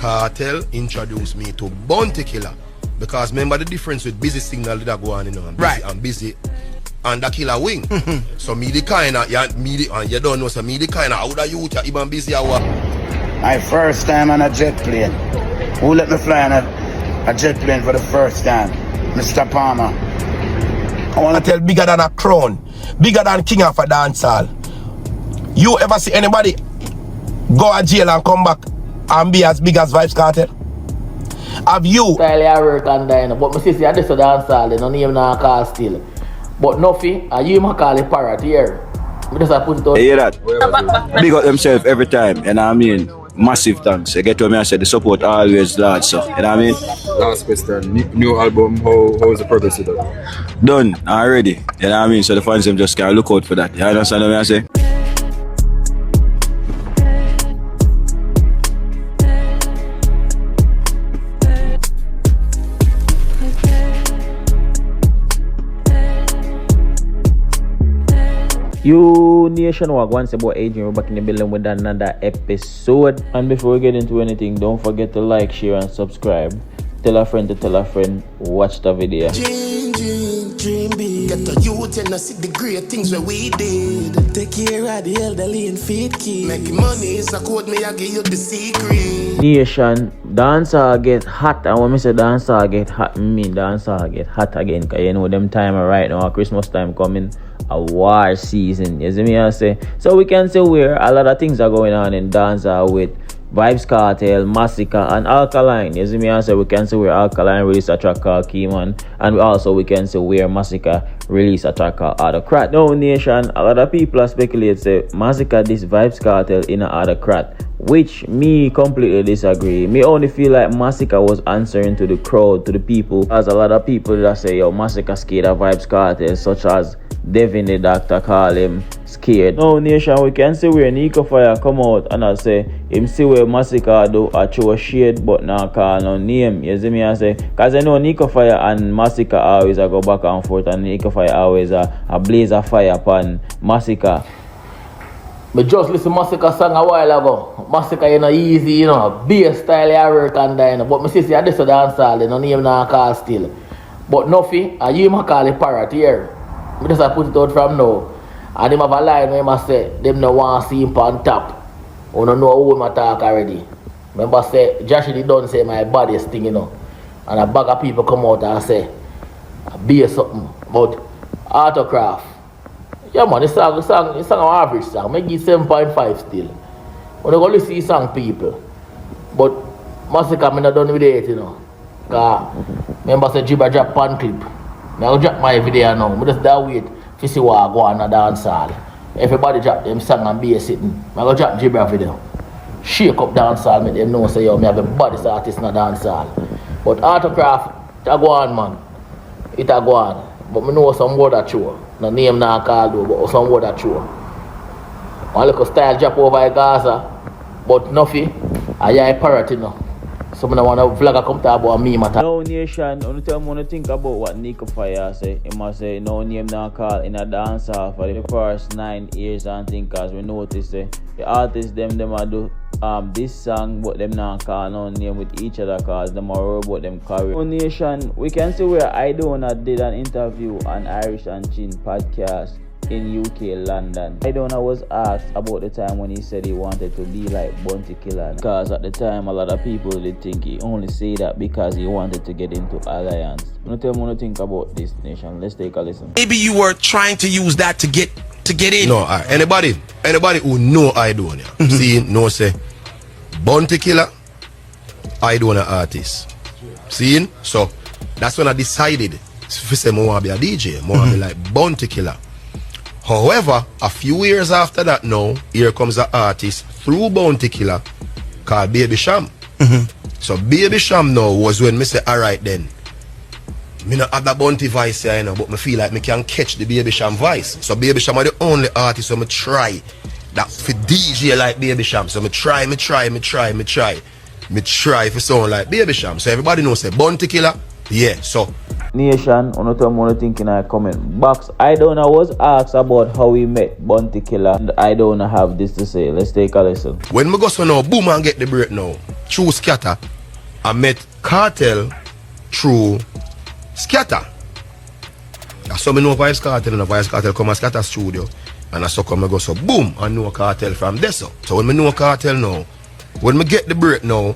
Kartel introduced me to Bounty Killer. Because remember the difference with busy signal that go on, you know, I'm busy and the killer wing. So me the kind of, and you don't know, so me the kind of, how the youth are even busy or what? My first time on a jet plane. Who let me fly on a jet plane for the first time? Mr. Palmer. I want to tell bigger than a crown, bigger than king of a dancehall. You ever see anybody go to jail and come back and be as big as Vybz Kartel? Have you? Style I work and then, but my sister I just a dancehall, they don't even know call still. But nothing, you might call it parrot here. I just put it on. You hear that? Big up themselves every time, you know what I mean? Massive thanks. You get what I said, the support always large, so you know what I mean? Last question, new album, how is the progress of that? Done, already, you know what I mean? So the fans them just can look out for that. You understand what I say? You nation walk once about Adrian, we're back in the building with another episode. And before we get into anything, don't forget to like, share and subscribe. Tell a friend to tell a friend, watch the video. Dream big. Get the youth and I see the great things where we did. Take care of the elderly and feed kids. Making money is a code, me I give you the secret. Nation, dancehall get hot. And when I say dancehall get hot, I mean dancehall get hot again. Cause you know them time right now, Christmas time coming. A war season, you see me I say. So we can say where a lot of things are going on in dancehall with Vybz Kartel, Masicka and Alkaline. You see me I say we can say where Alkaline released a track called Keyman, and also we can say where Masicka released a track called Autocrat. Now nation, a lot of people are speculate say Masicka this Vybz Kartel in a Autocrat, which me completely disagree. Me only feel like Masicka was answering to the crowd, to the people, as a lot of people that say yo Masicka scared of Vybz Kartel, such as Devin the doctor call him scared. Now nation, we can see where Nico Fire come out and I say him see where Masicka do a show shade but not call no name. You see me I say, cause I know Nico Fire and Masicka always a go back and forth, and Nico Fire always a blaze of fire upon Masicka. Me just listen Masicka song a while ago. Masicka you know easy, you know, bass style I work and then, but my sister I just a dancehall, they don't even know call still. But nothing, you might call it parrot here. I just put it out from now. And them have a line where I say, them no want to see him on top. You don't know how I talk already. Remember say, Josh done say my baddest thing, you know. And a bag of people come out and say, be something about autocraft. Yeah man, this song an average song. I give 7.5 still. When I go listen to song people. But Masicka I'm not done with it, you know. Cause remember say Jibba drop pan clip. I go drop my video now. I just that wait to see what I go on a dancehall. Everybody drop them song and bass sitting. I go drop Jibra video. Shake up dancehall, make them know say yo, me have the baddest artist in a dancehall. But autocraft, it a go on man. It a go on. But I know some word that true. No name not called though, but some word that true. One little style drop over Gaza, but nothing. I hear a parrot, you know. So I want to vlog come talk about me matter. No nation, only tell me when you think about what Nico Fire say. He must say no name now call in a dancehall for the first 9 years and think, cause we notice the artists them a do this song but them not call no name with each other cause them are worried about them career. No nation, we can see where Aidonia did an interview on Irish and Chin podcast in UK, London. Aidonia was asked about the time when he said he wanted to be like Bounty Killer, because at the time a lot of people did think he only say that because he wanted to get into Alliance. I'm gonna tell you what to think about this nation. Let's take a listen. Maybe you were trying to use that to get in. No, anybody who know Aidonia, see, no say Bounty Killer, Aidonia artist. See, so that's when I decided to say I want to be a DJ, I want to be like Bounty Killer. However, a few years after that now, here comes an artist through Bounty Killer called Baby Sham. So Baby Sham now was when me say, alright then, me not have the Bounty voice here, you know, but me feel like me can catch the Baby Sham voice. So Baby Sham are the only artist so me try that for DJ like Baby Sham. So me try for sound like Baby Sham. So everybody knows say Bounty Killer, yeah. So Nation, on the more thinking I comment box. Aidonia was asked about how he met Bounty Killer, and Aidonia have this to say. Let's take a listen. When me go so now, boom and get the break now. Through Scatter, I met Kartel through Scatter. That's how me know Vybz Kartel, and Vybz Kartel come and Scatter studio. And I so come and go so boom, I know Kartel from there. So when me know Kartel now, when me get the break now,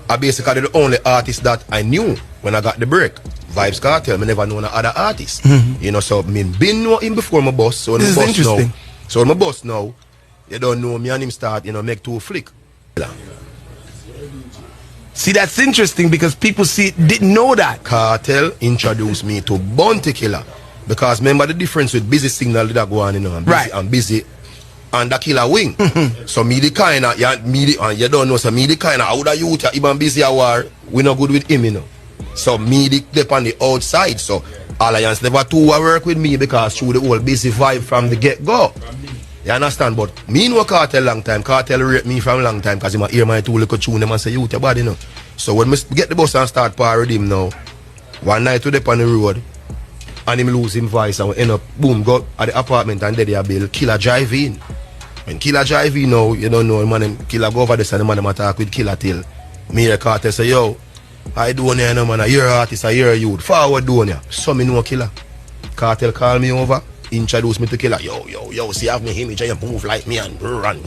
I basically the only artist that I knew when I got the break. Vybz Kartel, me never know no other artist. You know, so me been know him before my boss. So when This my is boss interesting. now, so when my boss now, you don't know me and him start, you know, make two flick. See, that's interesting because people didn't know that. Kartel introduced me to Bounty Killer. Because remember the difference with busy signal that go on, you know, and busy, Right. and busy and the killer wing. So me the kind of, you don't know, so me the kind of, how the youth even busy a war, we not good with him, you know. So me the on the outside, so Alliance never too work with me because through the whole busy vibe from the get-go. You understand? But me know Kartel long time. Kartel rate me from long time because he hear my two little tune them and say, you your body, you know. So when me get the bus and start par with him now, one night we dey on the road, and him lose him voice and we end up, boom, go at the apartment and there they bill, Killer drive in. When Killer drive in now, you don't know, man, Killer go over this and the man them attack with Killer till. Me hear Kartel say, yo, Aidonia, you know, man, you're an artist, you're a youth, forward Donia. So me know Killer. Kartel call me over, introduce me to Killer. Yo, see, have me image and you move like me and run.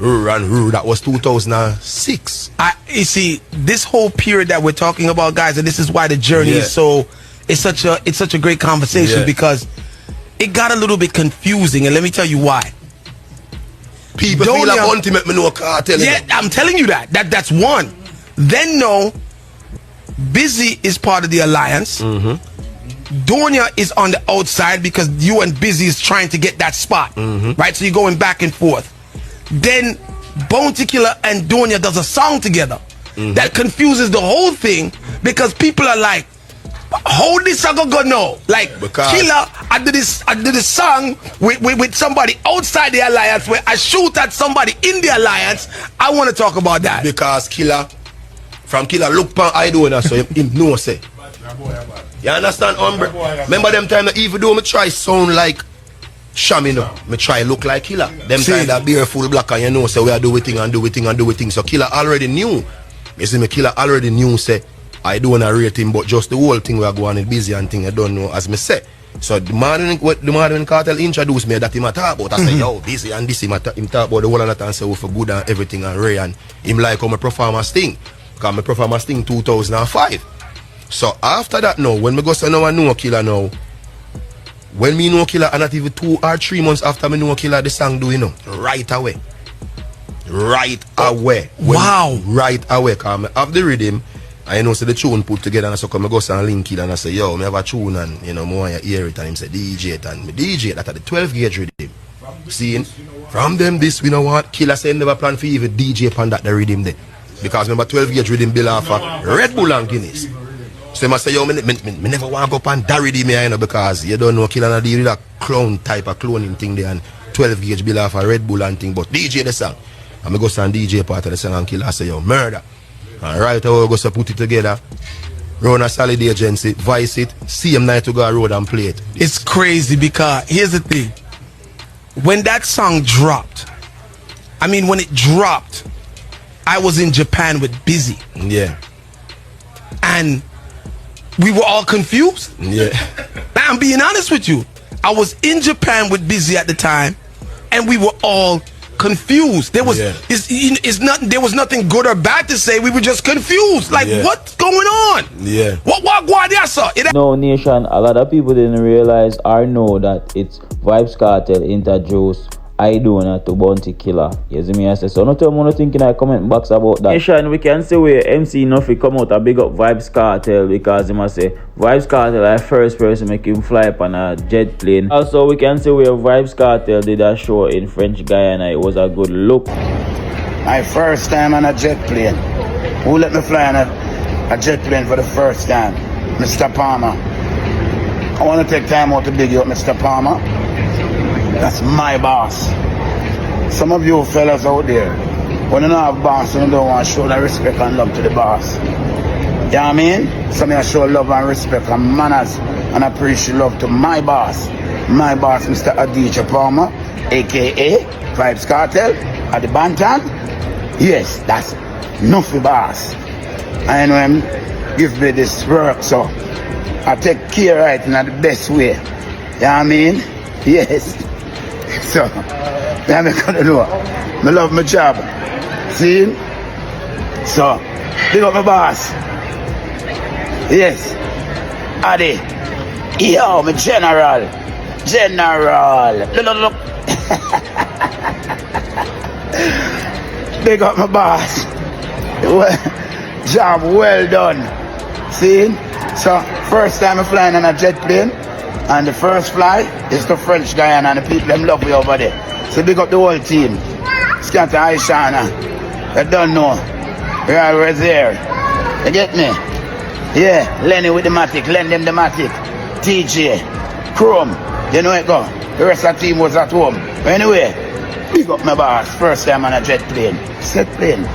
That was 2006. You see, this whole period that we're talking about, guys, and this is why the journey is so, it's such a great conversation because it got a little bit confusing, and let me tell you why. People feel like ultimate me know Kartel. Yeah, I'm telling you that's one. Then no, Busy is part of the alliance. Donia is on the outside because you and Busy is trying to get that spot, right? So you're going back and forth. Then Bounty Killer and Donia does a song together that confuses the whole thing because people are like, how this I go no? Like because Killer, I did this song with somebody outside the alliance where I shoot at somebody in the alliance. I want to talk about that. Because Killer look pan Aidonia so him know say. You understand, Umbre? Remember them time that even though me try sound like Sham, you know, me try look like Killer. Them time that beer full black and you know say we are do thing. So Killer already knew. You see me, Killer already knew say I don't rate him, but just the whole thing we are going in Busy and thing I don't know as me say. So the man when Kartel introduced me that him a talk about, I say yo Busy and this him talk about the whole of that and say we for good and everything and Ray and him like how my performance thing. Because my performance thing 2005. So after that now, when me go say now I know Killer now, when me know Killer and not even 2 or 3 months after me know Killer the song do you know, right away. Wow. Right away, because I have the rhythm. I know so the tune put together and so come I go and link it and I say, yo, me have a tune and you know, more you hear it and him say DJ it and me DJ that at the 12 gauge rhythm. Seeing from them this we know what Killer say never plan for even DJ upon that the rhythm there. Because remember 12 gauge rhythm bill off Red Bull and Guinness. So I say, yo, me never want to go up and that rhythm here, you know, because you don't know Killer and deal with that clone type of cloning thing there and 12 gauge bill off a Red Bull and thing, but DJ the song. And I go and DJ part of the song and Killer say, yo, murder. And right away, go so put it together, run a solid agency, vice it, same night to go road and play it. It's crazy because here's the thing. When that song dropped, when it dropped, I was in Japan with Busy. Yeah. And we were all confused. Yeah. Now, I'm being honest with you. I was in Japan with Busy at the time, and we were all confused. There was there was nothing good or bad to say. We were just confused. Like, what's going on? Yeah. What there, sir? No, Nation, a lot of people didn't realize or know that it's Vybz Kartel introduced Aidonia to Bounty Killer. You see me, I say, so not tell me thinking I comment box about that. Nation, we can say where MC Nuffy come out and big up Vybz Kartel because he must say Vybz Kartel I first person make him fly up on a jet plane. Also, we can say where Vybz Kartel did a show in French Guyana. It was a good look. My first time on a jet plane. Who let me fly on a jet plane for the first time? Mr. Palmer. I want to take time out to big you up, Mr. Palmer. That's my boss. Some of you fellas out there, when you don't have boss, you don't want to show that respect and love to the boss. You know what I mean? So I show love and respect and manners and appreciate love to my boss. My boss, Mr. Aditya Palmer, aka Vybz Kartel, at the Bantan. Yes, that's Nuffy boss. I know him give me this work, so I take care right in the best way. You know what I mean? Yes. So, I'm gonna know. I love my job. See? So, big up my boss. Yes. Adi. Yo, my general. Look. Big up my boss. Job well done. See? So, first time I'm flying on a jet plane. And the first fly is the French Guyana and the people them love me over there. So big up the whole team. Scanty Aishana. You don't know. We're always there. You get me? Yeah, Lenny with the Matic, lend them the Matic. TJ, Chrome, you know it go. The rest of the team was at home. But anyway, big up my boss. First time on a jet plane. Set plane.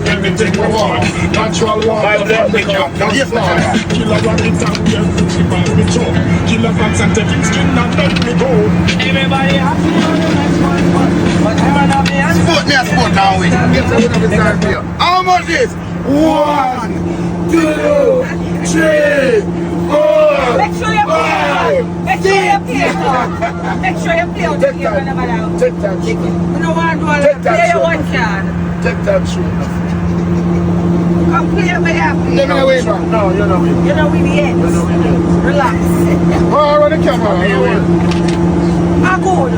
Everything we want, natural law, killer run it down here, Gucci pass me chop. Killer fans and taking skin and let me go. Everybody happy on the next one. But I'm not the answer. Sport me a sport now, we. Get some of the start here. How much is? 1, 2, 3, 4. Make sure you play. Make sure you play. Make sure you play out the game whenever now. Take that shoe. You don't want to play your one card. Take that shoe. Come play where you have to. Let me away, man. No, you're not winning. You're not winning yet. Relax. Oh, run the camera. I'm good.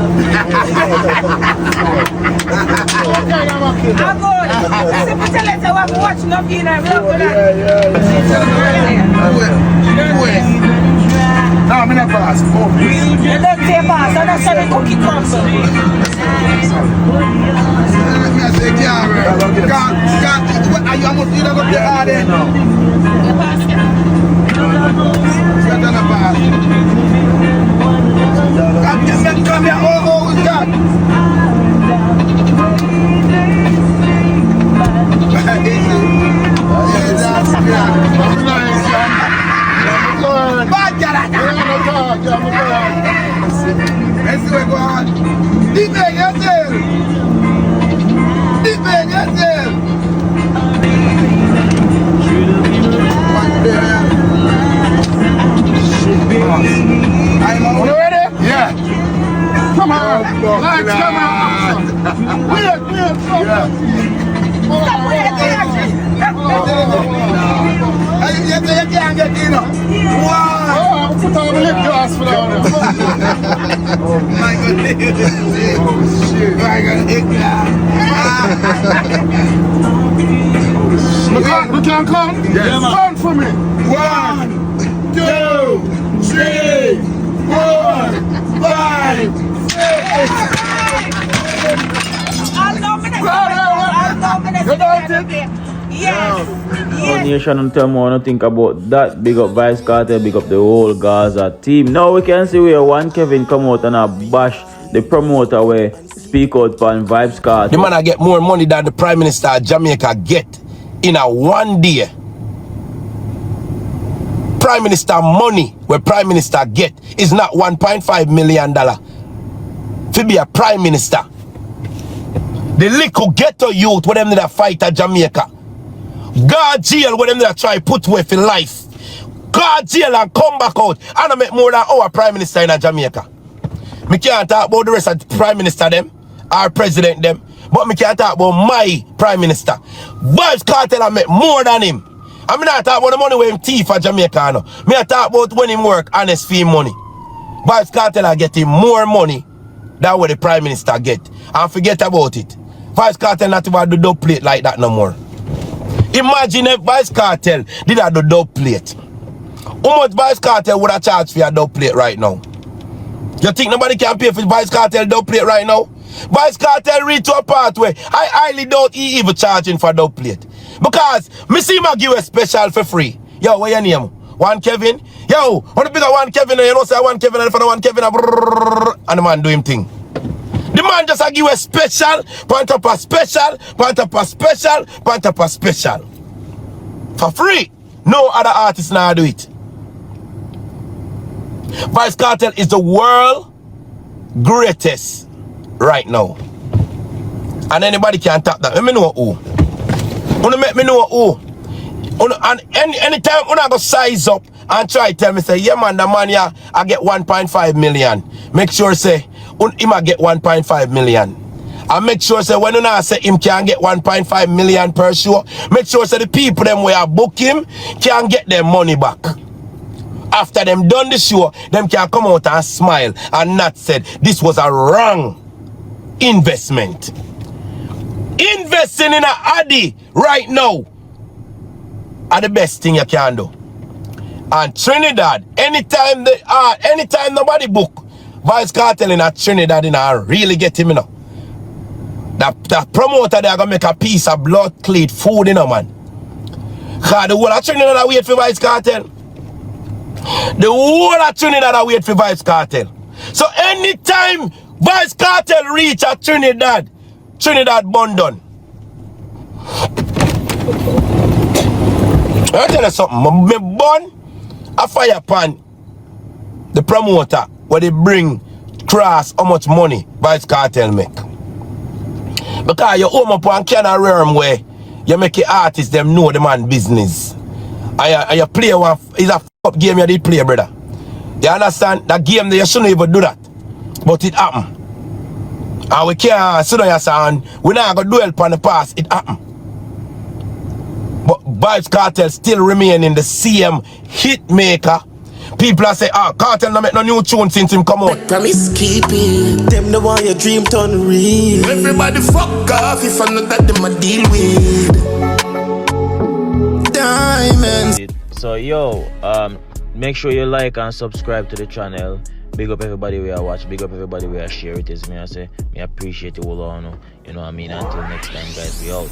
I'm good. Simple tell us I'm watching up here and I'm loving that. No, I'm not fast. You don't say fast. I'm not sure the cookie crumble. I say, God, are you almost you don't go to the garden? No. Come here, oh, who's that? Let's see what go on. Deep in yourself. Deep in yourself. I'm ready? Yeah. Come on. Lights, come on. Wait. You can't get in. Wow. Oh, put on the lip gloss for that. Oh my goodness. Oh shit. My God. You can come? Yes. Count for me. 1, 2, 3, 4, 5, 6. Yes. Nation, and tell me what you think about that. Big up Vybz Kartel, big up the whole Gaza team. Now we can see where one Kevin come out and bash the promoter where speak out on Vybz Kartel. The man I get more money than the Prime Minister of Jamaica get in a one day. Prime Minister money where Prime Minister get is not $1.5 million to be a Prime Minister. The little ghetto youth where them that fight at Jamaica. God jail where them that try put away for life. God jail and come back out and I make more than our Prime Minister in Jamaica. Me can't talk about the rest of the Prime Minister them, our President them, but me can't talk about my Prime Minister. Vybz Kartel I make more than him. I mean not talk about the money where him thief for Jamaica no. Me I talk about when him work honest fee money. Vybz Kartel I get him more money than what the Prime Minister get. And forget about it. Vybz Kartel not even do dub plate like that no more. Imagine if Vybz Kartel did a do dub plate. How much Vybz Kartel would have charged for a dub plate right now? You think nobody can pay for Vybz Kartel dub plate right now? Vybz Kartel reach to a part where I highly doubt he even charging for dub plate. Because me see him give a special for free. Yo, what your name? One Kevin? Yo, on the bigger one Kevin, you know say one Kevin and for the one Kevin and the man do him thing. The man just a give a special, point up a special, point up a special, point up a special. For free. No other artist now do it. Vybz Kartel is the world greatest right now. And anybody can tap that. Let me know who. Wanna make me know who. And anytime when I go size up and try tell me say, yeah man, the man yeah, I get 1.5 million. Make sure say him I get 1.5 million. And make sure say when you now say him can get 1.5 million per show, make sure say the people them where book him can get their money back. After them done the show, them can come out and smile and not said this was a wrong investment. Investing in a Addy right now are the best thing you can do. And Trinidad, anytime nobody book Vybz Kartel in a Trinidad, I really get him, you know. The promoter they are gonna make a piece of blood clean food, you know, man. Cause the whole of Trinidad I wait for Vybz Kartel. The whole of Trinidad I wait for Vybz Kartel. So anytime Vybz Kartel reach a Trinidad bun done. I'll tell you something. Me bun a fire pan. The promoter where they bring cross how much money Vybz Kartel make. Because you home up on can of realm where you make the artists them know the man business. And you play one, it's a up game you did play, brother. You understand? That game you shouldn't even do that. But it happen. And we can't sit on your sound. We're not gonna dwell upon the past. It happen. But Vybz Kartel still remain in the same hit maker. People are say, Kartel no make no new tune since him come out. Promise keeping them the one your dream turn real. Everybody fuck off if I know that them a deal with diamonds. So yo, make sure you like and subscribe to the channel. Big up everybody we are watch. Big up everybody we are share it. Is me I say, me appreciate you all. You know what I mean. Until next time, guys, we out.